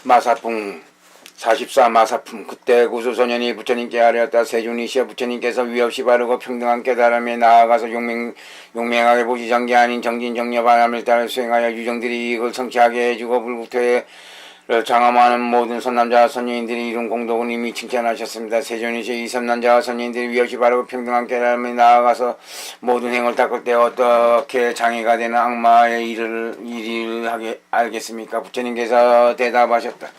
마사풍 44 마사품. 그때 구수소년이 부처님께 아뢰었다. 세존이시여, 부처님께서 위없이 바르고 평등한 깨달음에 나아가서 용맹하게 보시정기 아닌 정진정려 반함을 따라 수행하여 유정들이 이익을 성취하게 해주고 불국토에 장엄하는 모든 선남자와 선녀인들이 이룬 공덕은 이미 칭찬하셨습니다. 세존이시여, 이 선남자와 선녀인들이 위없이 바르고 평등한 깨달음에 나아가서 모든 행을 닦을 때 어떻게 장애가 되는 악마의 일을 하게 알겠습니까? 부처님께서 대답하셨다.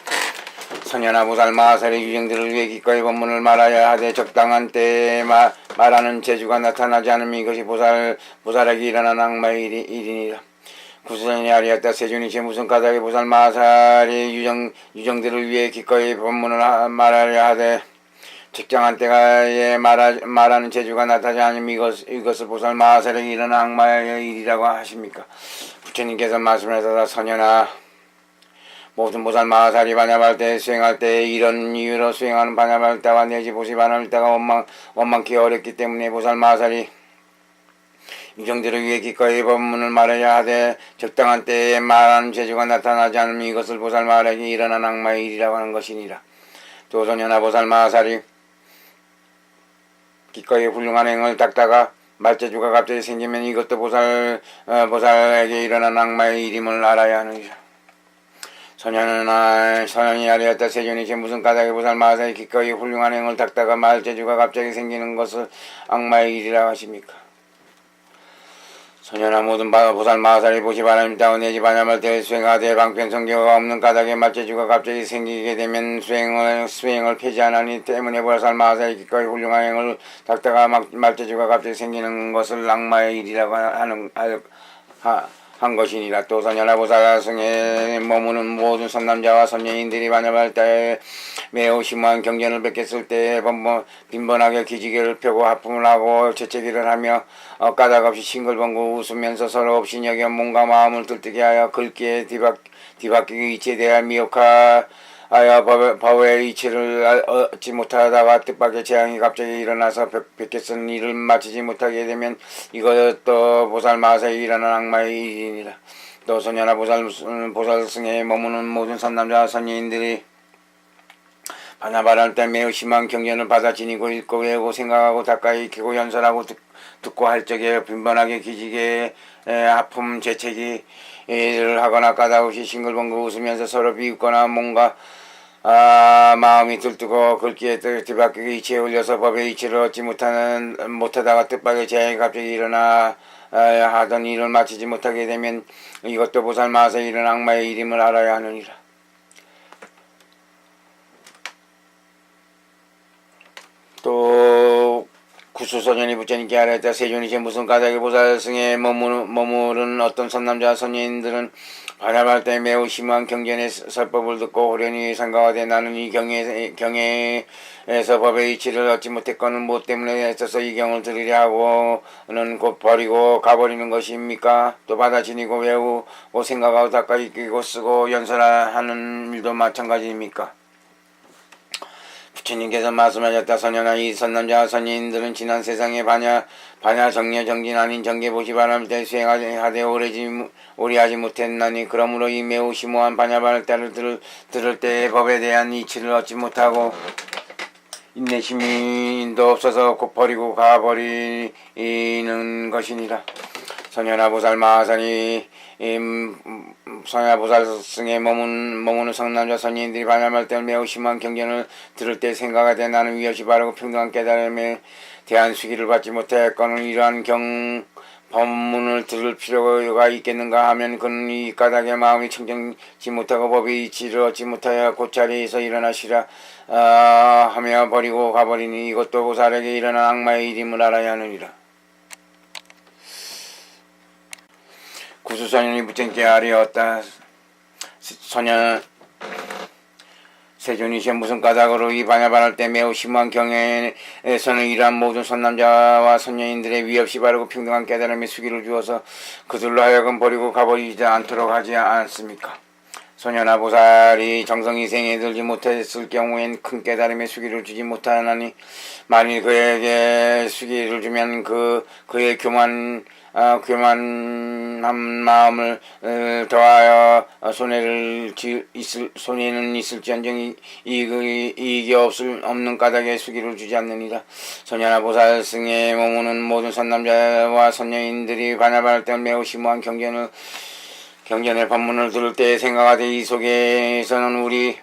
선현아 보살 마하살의 유정들을 위해 기꺼이 법문을 말하여야 하되 적당한 때에 말하는 재주가 나타나지 않으면 이것이 보살에게 일어난 악마의 일이니라. 구수선이 아리였다. 세존이시 무슨 까닭에 보살 마하살의 유정들을 위해 기꺼이 법문을 말하여야 하되 적당한 때에 말하는 재주가 나타나지 않으면 이것을 보살 마하살에게 일어난 악마의 일이라고 하십니까? 부처님께서 말씀하셨다. 선현아, 모든 보살 마하살이 반야발대 수행할 때 이런 이유로 수행하는 반야발대와 내지 보시 반야발대가 원망케 어렵기 때문에 보살 마하살이 유정들을 위해 기꺼이 법문을 말해야 하되 적당한 때에 말하는 재주가 나타나지 않으면 이것을 보살 마하살에게 일어난 악마의 일이라고 하는 것이니라. 또 소년아, 보살 마하살이 기꺼이 훌륭한 행을 닦다가 말재주가 갑자기 생기면 이것도 보살에게 일어난 악마의 일임을 알아야 하느니라. 선현이 아리였다. 세존이시 무슨 까닭에 보살 마하살이 기꺼이 훌륭한 행을 닦다가 말재주가 갑자기 생기는 것을 악마의 일이라고 하십니까? 선현아, 모든 보살 마하살이 보시 바람이다 내지 반야말대에 수행하되 방편성교가 없는 까닭에 말재주가 갑자기 생기게 되면 수행을 폐지하나니 때문에 보살 마하살이 기꺼이 훌륭한 행을 닦다가 말재주가 갑자기 생기는 것을 악마의 일이라고 한 것이니라. 또 선현아, 보살 승에 머무는 모든 선남자와 선녀인들이 반야발대에 매우 심한 경전을 뵙겠을 때에 빈번하게 기지개를 펴고 하품을 하고 재채기를 하며 까닭없이 싱글벙글 웃으면서 서로 없이 여겨 몸과 마음을 들뜨게 하여 글귀에 뒤바뀌기 이치에 대한 미혹하여 법의 이치를 얻지 못하다가 뜻밖의 재앙이 갑자기 일어나서 뵙겠은 일을 마치지 못하게 되면 이것도 보살 마하살이 일어난 악마의 일이니라. 또 소년아, 보살승에 머무는 모든 선남자와 선녀인들이 반야발할 때 매우 심한 경전을 받아 지니고 읽고 외우고 생각하고 가까이 익히고 연설하고 듣고 할 적에 빈번하게 기지개 하품 재채기를 하거나 까닭없이 싱글벙글 웃으면서 서로 비웃거나 뭔가 마음이 들뜨고 글귀에 뒤바뀌기 이치에 올려서 법의 이치를 얻지 못하다가 뜻밖의 재앙이 갑자기 일어나 하던 일을 마치지 못하게 되면 이것도 보살 마하살이 일어난 악마의 일임을 알아야 하느니라. 또 구수소년이 부처님께 아뢰었다. 세존이시 무슨 까닭에 보살승에 머무른 어떤 선남자와 선녀인들은 반야발대 매우 심한 경전의 설법을 듣고 호련히 생각하되 나는 이 경에서 법의 이치를 얻지 못했거늘 무엇 때문에 애써서 이 경을 들으려 하고는 곧 버리고 가버리는 것입니까? 또 받아 지니고 외우고 생각하고 닦아 익히고 쓰고 연설하는 일도 마찬가지입니까? 부처님께서 말씀하셨다. 선현아, 이 선남자와 선녀인들은 지난 세상에 반야 정려 정진 아닌 정계 보시 바람을 때 수행하되 오래 하지 못했나니 그러므로 이 매우 심오한 반야발을 들을 때의 법에 대한 이치를 얻지 못하고 인내심도 없어서 곧 버리고 가버리는 것이니라. 선현아, 보살 마하살이 선야 보살승에 머무는 성남자 선녀인들이 반야발대를 매우 심한 경전을 들을 때 생각하되 나는 위없이 바르고 평등한 깨달음에 대한 수기를 받지 못하였거늘 이러한 법문을 들을 필요가 있겠는가 하면 그는 이 까닭에 마음이 청정지 못하고 법의 이치를 얻지 못하여 곧자리에서 일어나시라 하며 버리고 가버리니 이것도 보살에게 일어난 악마의 일임을 알아야 하느니라. 구수소년이 부처님께 아뢰었다. 세존이시여 무슨 까닭으로 이 반야발할 때 매우 심한 경에서는 이러한 모든 선남자와 선녀인들의 위없이 바르고 평등한 깨달음의 수기를 주어서 그들로 하여금 버리고 가버리지 않도록 하지 않습니까? 소년아, 보살이 정성이 생에 들지 못했을 경우엔 큰 깨달음의 수기를 주지 못하나니 만일 그에게 수기를 주면 그의 교만 교만한 마음을 더하여 손해는 있을지언정 이익이 없는 까닭에 수기를 주지 않느니라. 선녀나 보살승에 머무는 모든 선남자와 선녀인들이 반야반할 때 매우 심오한 경전의 법문을 들을 때 생각하되 이 속에서는 우리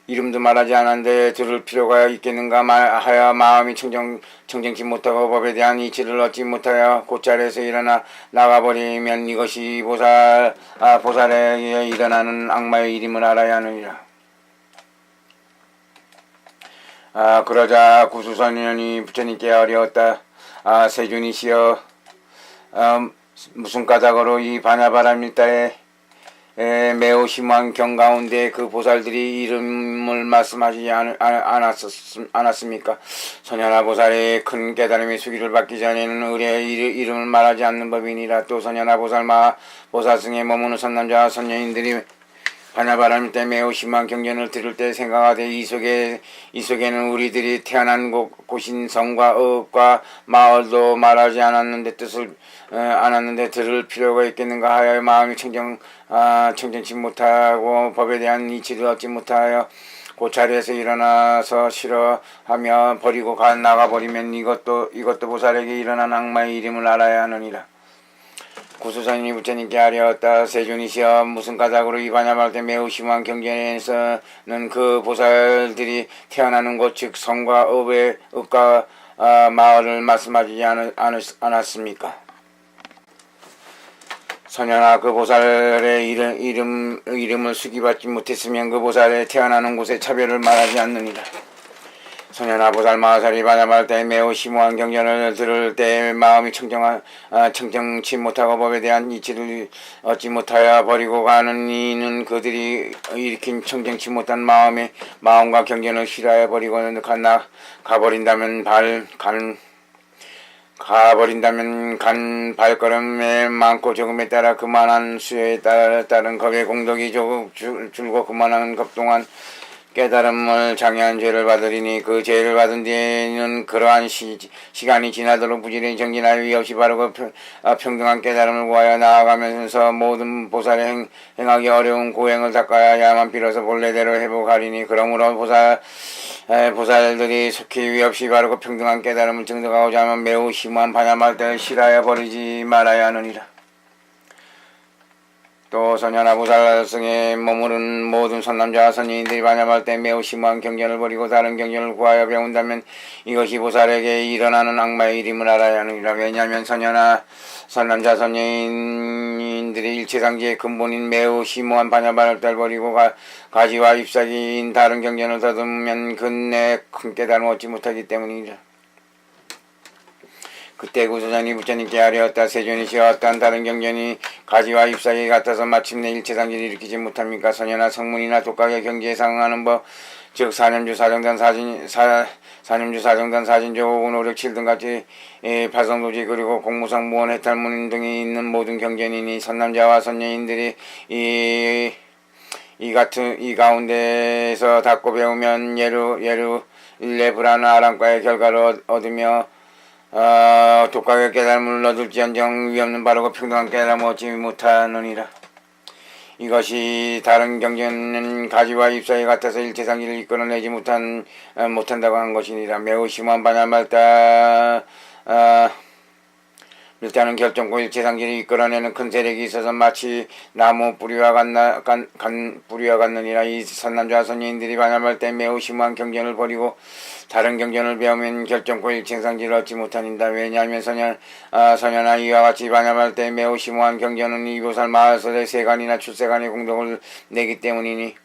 이름도 말하지 않았는데 들을 필요가 있겠는가 하여 마음이 청정치 못하고 법에 대한 이치를 얻지 못하여 곧자리에서 일어나 나가버리면 이것이 보살에게 일어나는 악마의 일임을 알아야 하느니라. 그러자 구수선연이 부처님께 어려웠다. 세존이시여, 무슨 까닭으로 이 반야바라밀다에 매우 심한 경 가운데 그 보살들이 이름을 말씀하지 않았습니까? 선현아 보살의 큰 깨달음의 수기를 받기 전에는 의뢰의 이름을 말하지 않는 법이니라. 또 선현아 보살승에 머무는 선남자와 선녀인들이 반야바람 때 매우 심한 경전을 들을 때 생각하되 이 속에는 우리들이 태어난 곳인 성과 업과 마을도 말하지 않았는데 들을 필요가 있겠는가 하여 마음이 청정치 못하고 법에 대한 이치를 얻지 못하여 고차례에서 일어나서 싫어하며 버리고 나가버리면 이것도 보살에게 일어난 악마의 이름을 알아야 하느니라. 구수선인이 부처님께 아뢰었다. 세존이시여, 무슨 까닭으로 이 반야바할 때 매우 심한 경전에서는 그 보살들이 태어나는 곳 즉 성과 업과 마을을 말씀하지 않았습니까? 선현아, 그 보살의 이름을 수기받지 못했으면 그 보살의 태어나는 곳의 차별을 말하지 않느니라. 선현아 보살 마하살이 반야바할 때 매우 심오한 경전을 들을 때 마음이 청정치 못하고 법에 대한 이치를 얻지 못하여 버리고 가는 이는 그들이 일으킨 청정치 못한 마음과 경전을 싫어해 버리고 가버린다면 간 발걸음에 많고 적음에 따라 그만한 수요에 따른 겁의 공덕이 줄고 그만한 겁 동안 깨달음을 장애한 죄를 받으리니 그 죄를 받은 뒤에는 그러한 시간이 지나도록 부지런히 정진하여 위없이 없이 바르고 평등한 깨달음을 구하여 나아가면서 모든 보살의 행하기 어려운 고행을 닦아야만 비로소 본래대로 회복하리니 그러므로 보살들이 속히 위없이 바르고 평등한 깨달음을 증득하고자 하면 매우 심한 반야바할 때를 싫어하여 버리지 말아야 하느니라. 또 선현아 보살승에 머무른 모든 선남자와 선녀인들이 반야바할 때 매우 심오한 경전을 버리고 다른 경전을 구하여 배운다면 이것이 보살에게 일어나는 악마의 이름을 알아야 하느니라. 왜냐하면 선남자 선녀인들이 일체상지의 근본인 매우 심오한 반야바할 때를 버리고 가지와 잎사귀인 다른 경전을 더듬으면 근내 큰 깨달음을 얻지 못하기 때문이라. 그때 구수선이 부처님께 아뢰었다. 세존이시여, 어떠한 다른 경전이 가지와 잎사귀 같아서 마침내 일체상지를 일으키지 못합니까? 선현아, 성문이나 독각의 경지에 상응하는 법, 즉 사념주 사정단 사진조 5군 5력 7등 같이 팔성도지 그리고 공무상 무원 해탈문 등이 있는 모든 경전이니 선남자와 선녀인들이 이 가운데에서 닦고 배우면 예루 일레브라는 아랑과의 결과를 얻으며 독각의 깨달음을 얻을지언정 위없는 바르고 평등한 깨달음을 얻지 못하느니라. 이것이 다른 경전은 가지와 잎사귀 같아서 일체상지를 이끌어내지 못한다고 한 것이니라. 매우 심한 반야말다 일단은 결정코 일체상지를 이끌어내는 큰 세력이 있어서 마치 나무 뿌리와 같느니라. 이 선남자와 선녀인들이 반야바할 때 매우 심한 경전을 버리고 다른 경전을 배우면 결정코 일체상지를 얻지 못하는다. 왜냐하면 선현아, 이와 같이 반야바할 때 매우 심오한 경전은 이 보살 마하살의 세간이나 출세간의 공덕을 내기 때문이니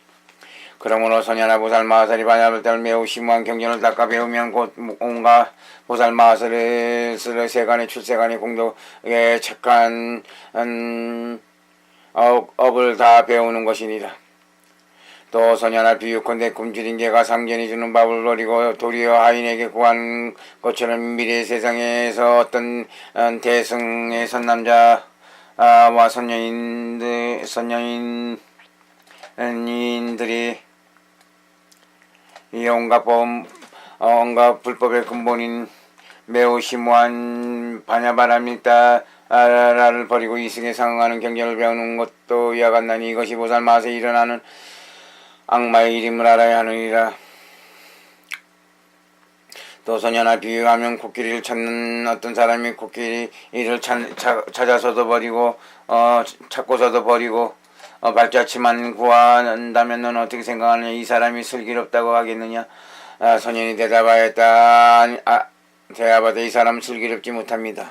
그러므로 선현아 보살 마하살이 반야바할 때 매우 심오한 경전을 닦아 배우면 곧 온갖 보살 마하살의 세간의 출세간의 공덕에 착한 업을 다 배우는 것이니라. 또 선현아, 비유컨대 굶주린 개가 상전이 주는 밥을 버리고 도리어 하인에게 구한 것처럼 미래 세상에서 어떤 대승의 선남자와 선녀인들이 이 온갖 불법의 근본인 매우 심오한 반야바라밀다 나를 버리고 이승에 상응하는 경전을 배우는 것도 이와 같나니 이것이 보살 마세에 일어나는 악마의 이름을 알아야 하느니라. 또 소년아, 비유하면 코끼리를 찾는 어떤 사람이 코끼리를 찾아서도 버리고 찾고서도 버리고 발자취만 구한다면 너는 어떻게 생각하느냐? 이 사람이 슬기롭다고 하겠느냐? 소년이 대답하였다. 대답하되 이 사람은 슬기롭지 못합니다.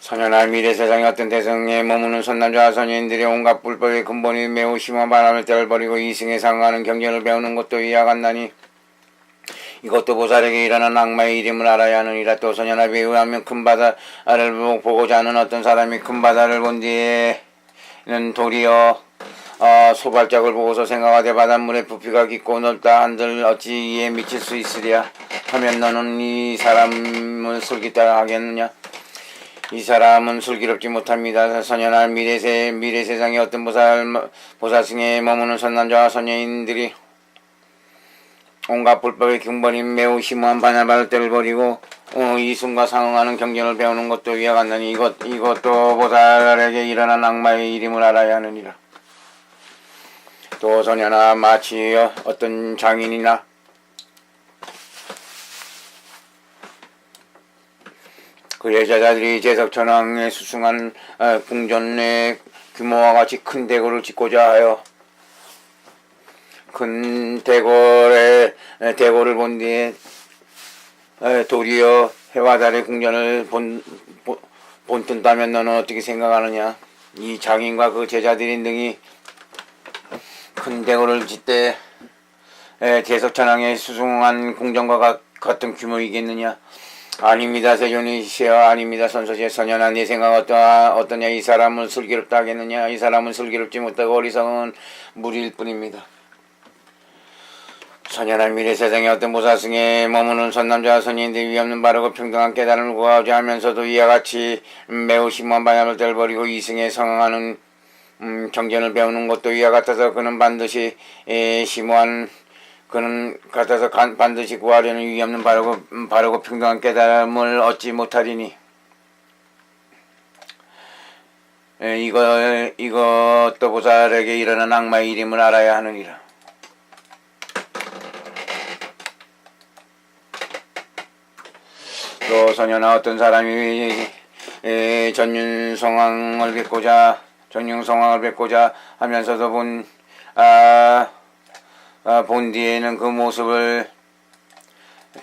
소년아, 미래 세상의 어떤 대성에 머무는 선남자와 소년들의 온갖 불법의 근본이 매우 심한 바람을 때를 버리고 이승에 상응하는 경전을 배우는 것도 이와 같나니 이것도 보살에게 일어난 악마의 이름을 알아야 하느니라. 또 소년아, 비유하면 큰 바다를 보고자 하는 어떤 사람이 큰 바다를 본 뒤에는 도리어 소발짝을 보고서 생각하되 바닷물의 부피가 깊고 넓다 한들 어찌 이에 미칠 수 있으랴 하면 너는 이 사람을 슬기다 하겠느냐? 이 사람은 슬기롭지 못합니다. 소년아, 미래 세상에 어떤 보살승에 머무는 선남자와 선녀인들이 온갖 불법의 근본인 매우 심오한 반야바를 때를 버리고 이승과 상응하는 경전을 배우는 것도 이와 같나니 이것도 보살에게 일어난 악마의 이름을 알아야 하느니라. 또 소년아, 마치 어떤 장인이나 그의 제자들이 제석천왕의 수승한 궁전의 규모와 같이 큰 대궐을 짓고자 하여 큰 대궐을 본 뒤에 도리어 해와 달의 궁전을 본뜬다면 너는 어떻게 생각하느냐? 이 장인과 그 제자들이 능히 큰 대궐을 짓되 제석천왕의 수승한 궁전과 같은 규모이겠느냐? 아닙니다. 세존이시여, 아닙니다. 선소시여. 소년아, 네 생각 어떠냐? 이 사람은 슬기롭다 하겠느냐? 이 사람은 슬기롭지 못하고 어리석은 무리일 뿐입니다. 소년아, 미래 세상에 어떤 보살승에 머무는 선남자와 선인들이 위없는 바르고 평등한 깨달음을 구하고자 하면서도 이와 같이 매우 심한 반야를 떼버리고 이승에 성응하는 경전을 배우는 것도 이와 같아서 그는 반드시 반드시 구하려는 위없는 바르고 평등한 깨달음을 얻지 못하리니 이것도 보살에게 일어난 악마의 이름을 알아야 하느니라. 또 소년아, 어떤 사람이 전륜성왕을 뵙고자 하면서도 본 뒤에는 그 모습을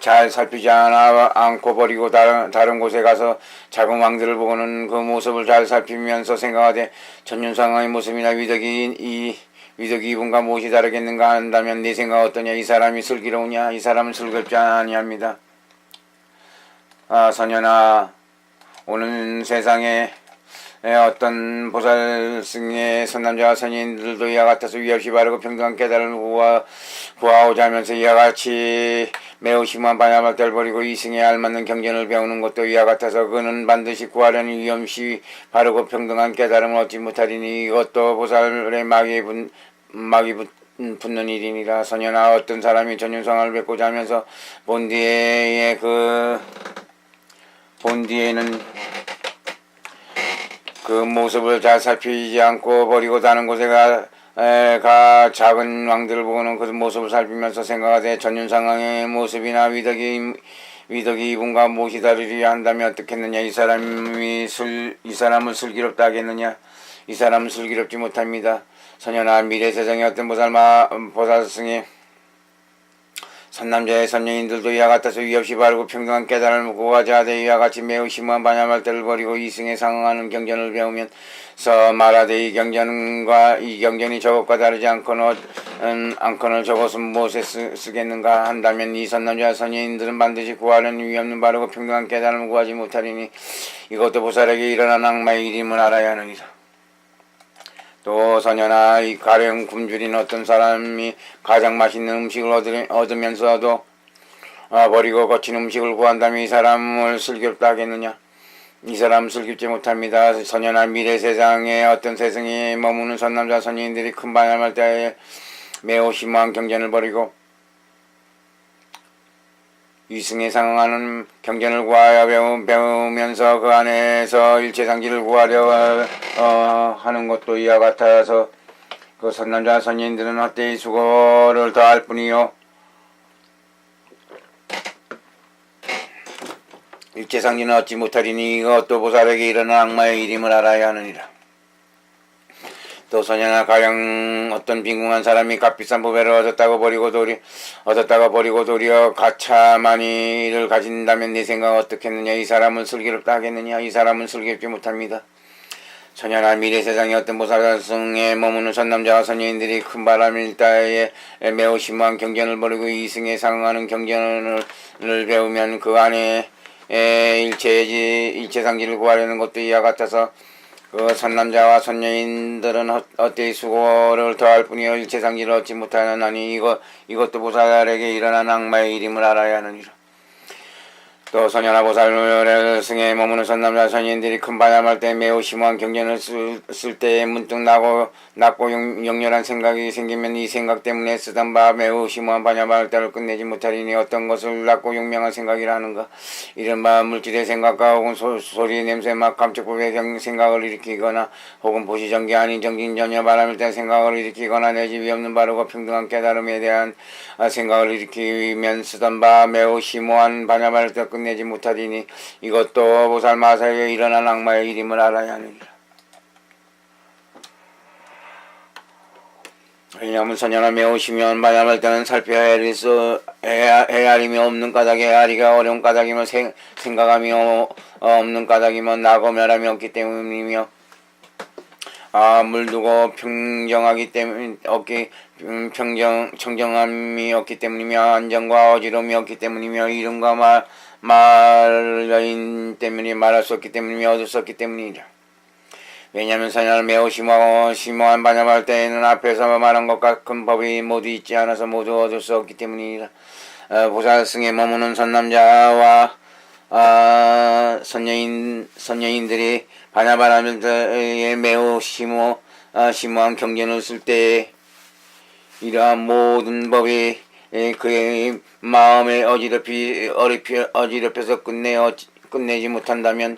잘 살피지 않고 버리고 다른 곳에 가서 작은 왕들을 보고는 그 모습을 잘 살피면서 생각하되 전륜성왕의 모습이나 위덕이 이분과 무엇이 다르겠는가 한다면 네 생각 어떠냐? 이 사람이 슬기로우냐? 이 사람은 슬기롭지 아니합니다. 소년아, 오는 세상에 어떤 보살승의 선남자와 선인들도 이와 같아서 위없이 바르고 평등한 깨달음을 구하고자 하면서 이와 같이 매우 심한 반야말대를 버리고 이승에 알맞는 경전을 배우는 것도 이와 같아서 그는 반드시 구하려는 위없이 바르고 평등한 깨달음을 얻지 못하리니 이것도 보살의 막이 붙는 일이니라. 소년아, 어떤 사람이 전륜성을 뵙고자 하면서 본 뒤에는 그 모습을 잘 살피지 않고 버리고 다른 곳에 가 작은 왕들을 보고는 그 모습을 살피면서 생각하되 전륜상황의 모습이나 위덕이 이분과 무엇이 다르리 한다면 어떻겠느냐? 이 사람은 슬기롭다 하겠느냐? 이 사람은 슬기롭지 못합니다. 소년아, 미래 세상에 어떤 보살승의 선남자의 선녀인들도 이와 같아서 위없이 바르고 평등한 깨달음을 구하자 하되 이와 같이 매우 심한 반야말대를 버리고 이승에 상응하는 경전을 배우면서 말하되 이 경전이 저것과 다르지 않거늘 저것은 무엇에 쓰겠는가 한다면 이 선남자 선녀인들은 반드시 구하려는 위없는 바르고 평등한 깨달음을 구하지 못하리니 이것도 보살에게 일어난 악마의 이름을 알아야 하느니라. 또 소년아, 이 가령 굶주린 어떤 사람이 가장 맛있는 음식을 얻으면서도 버리고 거친 음식을 구한다면 이 사람을 슬기롭다 하겠느냐? 이 사람은 슬기롭지 못합니다. 소년아, 미래 세상에 어떤 세상에 머무는 선남자 선인들이 큰 반야말대에 매우 심한 경전을 버리고 위승에 상응하는 경전을 구하여 배우면서 그 안에서 일체상지를 구하려 하는 것도 이와 같아서 그 선남자 선인들은 헛되이 수고를 더할 뿐이요 일체상지는 얻지 못하리니 이것도 보살에게 일어난 악마의 일임을 알아야 하느니라. 또 소년아 가령 어떤 빈궁한 사람이 값비싼 보배를 얻었다고 버리고 도리어 가차만이 이를 가진다면 네 생각 어떻겠느냐. 이 사람은 슬기롭다 하겠느냐. 이 사람은 슬기롭지 못합니다. 소년아 미래 세상에 어떤 보살승에 머무는 선남자와 선녀인들이 큰 바람일 따에 매우 심오한 경전을 벌이고 이승에 상응하는 경전을 배우면 그 안에 일체상지를 구하려는 것도 이와 같아서 그 선남자와 선녀인들은 헛되이 수고를 더할 뿐이요 일체상지를 얻지 못하느니 이것도 보살에게 일어난 악마의 일임을 알아야 하느니라. 또 소년아 보살을 승에 머무는 선남자 선인들이 큰 반야말 때 매우 심오한 경전을 쓸 때에 문득 낮고 영렬한 생각이 생기면 이 생각 때문에 쓰던 바 매우 심오한 반야말 때를 끝내지 못하리니 어떤 것을 낮고 용맹한 생각이라 하는가. 이른바 물질의 생각과 혹은 소리 냄새 맛 감촉법의 생각을 일으키거나 혹은 보시정기 아닌 정진전혀 바람일 때 생각을 일으키거나 내 집이 없는 바르고 평등한 깨달음에 대한 생각을 일으키면 쓰던 바 매우 심오한 반야말 때 끝내지 못하리니 이것도 보살마사에 일어난 악마의 일임을 알아야 하느니라. 왜냐하면 선녀나 매우 심오한 반야말 때는 살펴야 헤아림이 없는 까닭에 헤아리가 어려운 까닭이며 생각함이 없는 까닭이며 나고 멸함이 없기 때문이며 물두고 평정하기 때문에 청정함이 없기 때문이며 안정과 어지러움이 없기 때문이며 이름과 말여인 때문에 말할 수 없기 때문이며 얻을 수 없기 때문이라. 왜냐하면 선녀를 매우 심오한 반야말 때에는 앞에서 말한 것과 큰 법이 모두 있지 않아서 모두 얻을 수 없기 때문이라. 보살승에 머무는 선남자와 선녀인들이 반야바람에 매우 심오한 경전을 쓸 때에 이러한 모든 법이 그의 마음에 어지럽혀서 끝내지 못한다면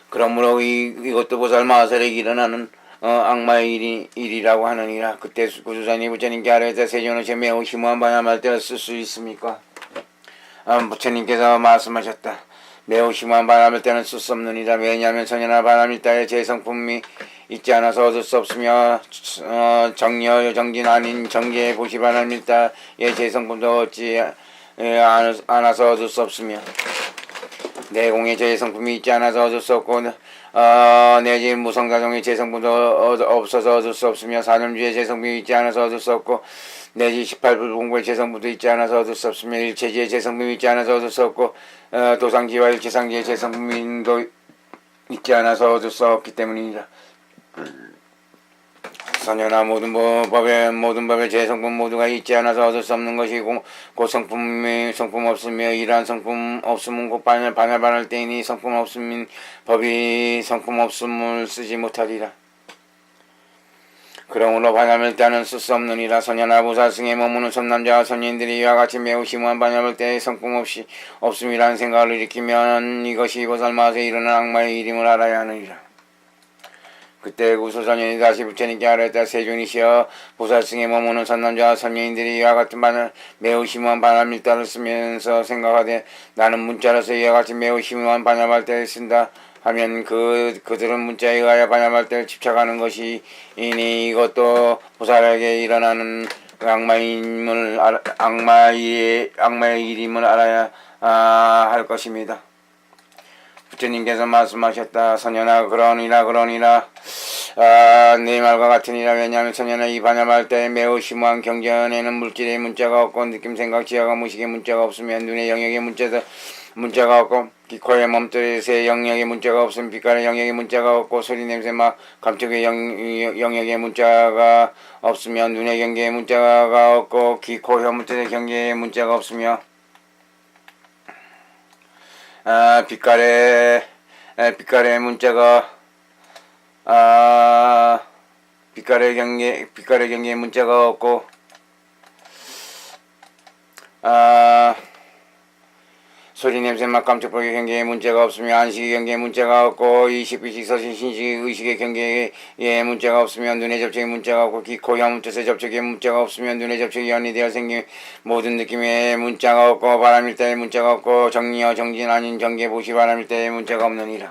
그러므로 이것도 보살마하살에게 일어나는 악마의 일이라고 하느니라. 그때 구주사님 부처님께 아뢰되 세존의체 매우 심오한 반야말 때를 쓸 수 있습니까? 부처님께서 말씀하셨다. 매우 심한 바람일 때는 쓸 수 없느니라. 왜냐하면 선녀나 바람일 때에 제 성품이 있지 않아서 얻을 수 없으며 정여 정진 아닌 정계의 보시 바람일 때에 제 성품도 얻지 않아서 얻을 수 없으며 내공의 제 성품이 있지 않아서 얻을 수 없고 내지 무성가정의 제 성품도 없어서 얻을 수 없으며 사념주의 제 성품이 있지 않아서 얻을 수 없고 내지 18불공부의 재성분도 있지 않아서 얻을 수 없으며 일체지의 재성분이 있지 않아서 얻을 수 없고 도상지와 일체상지의 재성분도 있지 않아서 얻을 수 없기 때문이다. 선녀나 모든 법의 재성분 모두가 있지 않아서 얻을 수 없는 것이고 곧 성품 없으며 이러한 성품 없음은 곧 반야반할 때이니 성품 없음인 법이 성품 없음을 쓰지 못하리라. 그러므로 반야말 때는 쓸 수 없느니라. 선녀나 보살승에 머무는 선남자와 선인들이 이와 같이 매우 심오한 반야말 때에 성품 없음이라는 생각을 일으키면 이것이 보살마하에 일어난 악마의 일임을 알아야 하느니라. 그때 구소선인이 다시 부처님께 아뢰었다. 세존이시여 보살승에 머무는 선남자와 선인들이 이와 같은 매우 심오한 반야밀다를 쓰면서 생각하되 나는 문자로서 이와 같이 매우 심오한 반야말 때를 쓴다 하면 그들은 문자에 의하여 반야말 때를 집착하는 것이니 이것도 보살에게 일어나는 악마의 일임을 알아야 할 것입니다. 부처님께서 말씀하셨다. 선녀나 그러니라 네 말과 같으니라. 왜냐하면 선녀나 이 반야말 때에 매우 심오한 경전에는 물질의 문자가 없고 느낌 생각 지하가 무식의 문자가 없으면 눈의 영역의 문자가 없고 코의 몸뚱이의 영역의 문자가 없으면 빛깔의 영역의 문자가 없고 소리 냄새 맛 감촉의 영역의 문자가 없으면 눈의 경계의 문자가 없고 귀, 코, 혀, 문자의 경계의 문자가 없으며 빛깔의 문자가 빛깔의 경계의 문자가 없고 소리 냄새 맛 깜짝보기 경계에 문제가 없으며 안식의 경계에 문제가 없고 이식비식 서신 신식 의식의 경계에 문제가 없으며 눈의 접촉에 문제가 없고 기코 혐 뜻의 접촉에 문제가 없으며 눈의 접촉이 연이되어 생긴 모든 느낌에 문자가 없고 바람일 때에 문자가 없고 정리여 정진 아닌 정계 보시 바람일 때에 문자가 없느니라.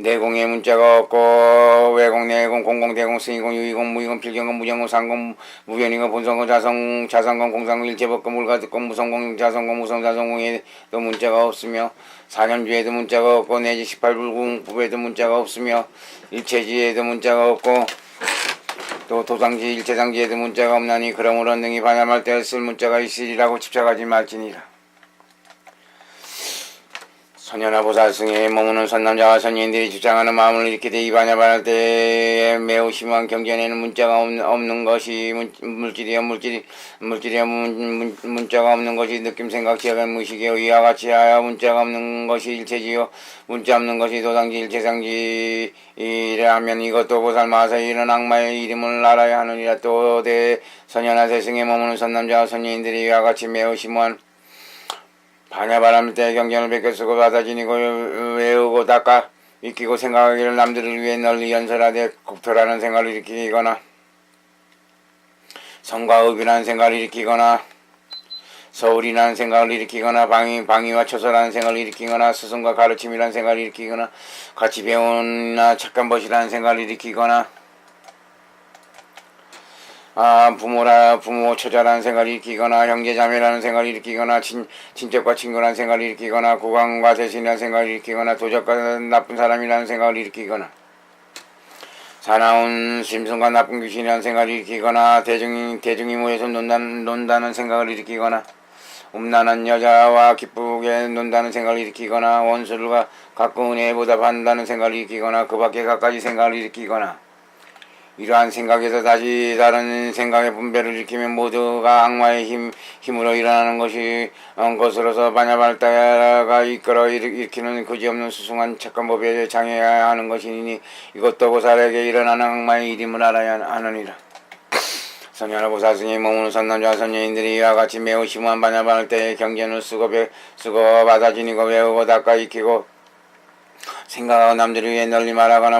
내공에 문자가 없고 외공 내공 공공 대공 승이공 유이공 무이공 필경공 무정공 상공 무변이공 본성공 자성공 공상공 일체법공 물가득공 무성공 자성공 무성자성공에도 문자가 없으며 사념주에도 문자가 없고 내지 18불공부에도 문자가 없으며 일체지에도 문자가 없고 또 도상지 일체상지에도 문자가 없나니 그러므로 능히 반야말 때 쓸 문자가 있으리라고 집착하지 말지니라. 선녀나 보살승에 머무는 선남자와 선녀인들이 주장하는 마음을 일으키되 이 반야반할 때에 매우 심한 경전에는 문자가 없는 것이 물질이여 문자가 없는 것이 느낌 생각 지역의 무식이여 이와 같이 하여 문자가 없는 것이 일체지요 문자 없는 것이 도상지 일체상지이라 하면 이것도 보살마하서 이런 악마의 이름을 알아야 하느니라. 또 대 선녀나 대승에 머무는 선남자와 선녀인들이 이와 같이 매우 심한 반야바람 때 경전을 베껴 쓰고 받아지니고 외우고 닦아 익히고 생각하기를 남들을 위해 널리 연설하되 국토라는 생각을 일으키거나 성과 의비라는 생각을 일으키거나 서울이라는 생각을 일으키거나 방위와 처소라는 생각을 일으키거나 스승과 가르침이라는 생각을 일으키거나 같이 배우나 착한 것이라는 생각을 일으키거나 부모 처자라는 생각을 일으키거나 형제자매라는 생각을 일으키거나 친척과 친구라는 생각을 일으키거나 국왕과 대신이라는 생각을 일으키거나 도적과 나쁜 사람이라는 생각을 일으키거나 사나운 심승과 나쁜 귀신이라는 생각을 일으키거나 대중이 모여서 논다는 생각을 일으키거나 음란한 여자와 기쁘게 논다는 생각을 일으키거나 원수를 가끔 은혜에 보답한다는 생각을 일으키거나 그 밖에 갖가지 생각을 일으키거나 이러한 생각에서 다시 다른 생각의 분배를 일으키면 모두가 악마의 힘으로 일어나는 것으로서 반야발다가 이끌어 일으키는 그지없는 수승한 착한 법에 장애해야 하는 것이니 이것도 보살에게 일어나는 악마의 이름을 알아야 하느니라. 선녀나 보살승에 머무는 선남자와 선녀인들이 이와 같이 매우 심한 반야발 때의 경전을 쓰고 받아지니고 외우고 닦아 익히고 생각하고 남들을 위해 널리 말하거나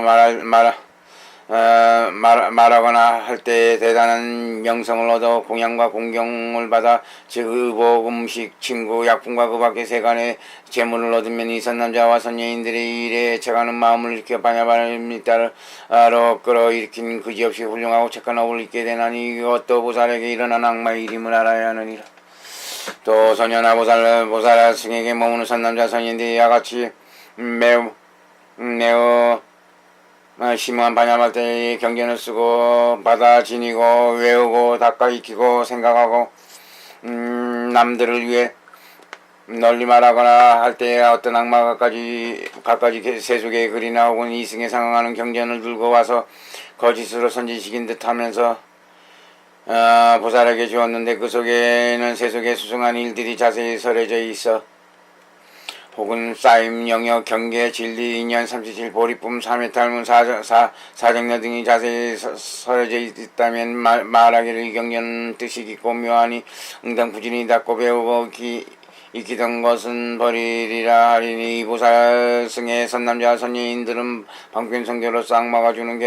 할 때 대단한 명성을 얻어 공양과 공경을 받아 즉 의복, 음식, 친구, 약품과 그 밖의 세간의 재물을 얻으면 이 선남자와 선녀인들의 일에 채가는 마음을 일으켜 반야반을 따로 끌어일으킨 그지없이 훌륭하고 착한 업을 잊게 되나니 이것도 보살에게 일어난 악마의 이름을 알아야 하느니라. 또 선녀나 보살 승에게 머무는 선남자 선녀인들이 이와 같이 매우 심한 반야말 때의 경전을 쓰고 받아 지니고 외우고 닦아 익히고 생각하고 남들을 위해 널리 말하거나 할 때 어떤 악마가 갖가지 세속의 글이나 혹은 이승에 상응하는 경전을 들고 와서 거짓으로 선지식인 듯 하면서 보살에게 주었는데 그 속에는 세속의 수승한 일들이 자세히 설해져 있어 혹은 쌓임, 영역, 경계, 진리, 인연, 삼시칠, 보리쁨, 삼회탈문, 사정려 등이 자세히 설해져 있다면 말하기를 이 경전은 뜻이 깊고 묘하니 응당부진히 닦고 배우고 익히던 것은 버리리라 하리니 보살승의 선남자 선녀인들은 방편성교로서 악마가 주는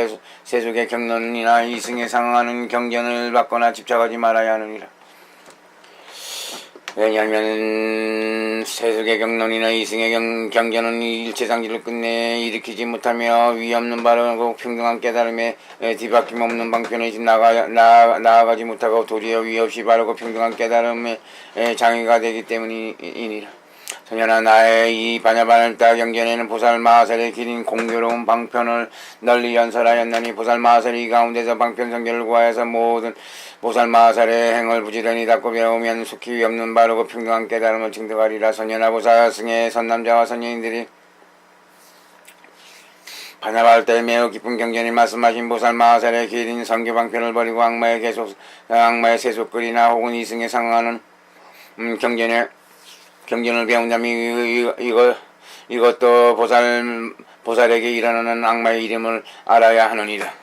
세속의 경론이나 이승에 상응하는 경전을 받거나 집착하지 말아야 하느니라. 왜냐하면 세속의 경론이나 이승의 경전은 일체상지를 끝내 일으키지 못하며 위없는 바르고 평등한 깨달음에 뒤바뀜 없는 방편에 나아가지 못하고 도리어 위없이 바르고 평등한 깨달음에 장애가 되기 때문이니라. 선녀나 나의 이 반야반을따 경전에는 보살마하살의 길인 공교로운 방편을 널리 연설하였나니 보살마하살이 이 가운데서 방편성결을 구하여서 모든 보살마하살의 행을 부지런히 닦고 배우면 속히 위없는 바르고 평등한 깨달음을 증득하리라. 선녀나 보살승의 선남자와 선녀인들이 반야발 때 매우 깊은 경전이 말씀하신 보살마하살의 길인 성교방편을 버리고 악마의 세속글이나 혹은 이승에 상응하는 경전을 배운다면 이것도 보살에게 일어나는 악마의 이름을 알아야 하느니라.